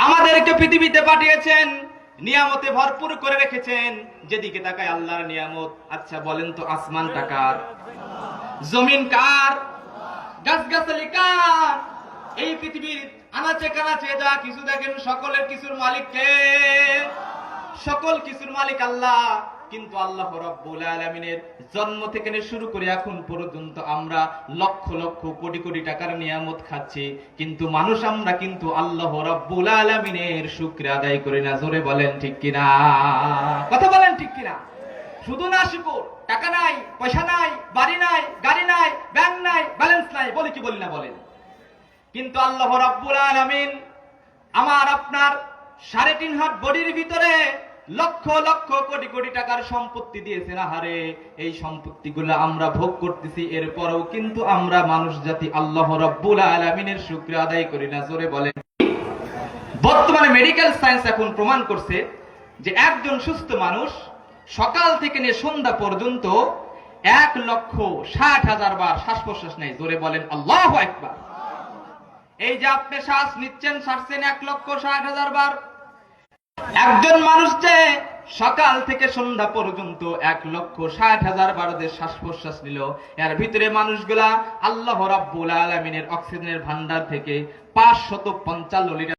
আমাদেরকে পৃথিবীতে পাঠিয়েছেন, নিয়ামতে ভরপুর করে রেখেছেন। যেদিকে তাকায় আল্লাহর নিয়ামত। আচ্ছা বলেন তো, আসমানটা কার? জমিন কার? গাছগাছালি কার? এই পৃথিবীর আনাচে কানাচে যা কিছু দেখেন, সকলের কিছুর মালিক কে? সকল কিছুর মালিক আল্লাহ। কিন্তু আল্লাহ রাব্বুল আলামিনের জন্ম থেকে শুরু করে এখন পর্যন্ত আমরা লক্ষ লক্ষ কোটি কোটি টাকার নিয়ামত খাচ্ছি, কিন্তু মানুষ আমরা কিন্তু আল্লাহ রাব্বুল আলামিনের শুকর আদায় করি না। জোরে বলেন ঠিক কিনা? কথা বলেন ঠিক কিনা? শুধু না শুকর, টাকা নাই, পয়সা নাই, বাড়ি নাই, গাড়ি নাই, ব্যাংক নাই, ব্যালেন্স নাই, বলি কি বলি না বলেন? কিন্তু আল্লাহ রাব্বুল আলামিন আমার আপনার ৩.৫ হাত বডির ভিতরে লক্ষ লক্ষ কোটি কোটি টাকার সম্পত্তি দিয়েছেন। আহারে, এই সম্পত্তিগুলো আমরা ভোগ করতেছি, এরপরেও কিন্তু আমরা মানুষ জাতি আল্লাহ রাব্বুল আলামিনের শুকর আদায় করি না। জোরে বলেন। বর্তমানে মেডিকেল সায়েন্স এখন প্রমাণ করছে যে একজন সুস্থ মানুষ সকাল থেকে নিয়ে সন্ধ্যা পর্যন্ত ১,৬০,০০০ বার শ্বাস প্রশ্বাস নেয়। জোরে বলেন আল্লাহু আকবার। এই যে আপনি শ্বাস নিচ্ছেন, ছাড়ছেন ১,৬০,০০০ বার। একজন মানুষ যে সকাল থেকে সন্ধ্যা পর্যন্ত ১,৬০,০০০ বার যে শ্বাস প্রশ্বাস নিল, এর ভিতরে মানুষগুলা আল্লাহ রাব্বুল আলামিনের অক্সিজেনের ভান্ডার থেকে ৫৫৫ লিটার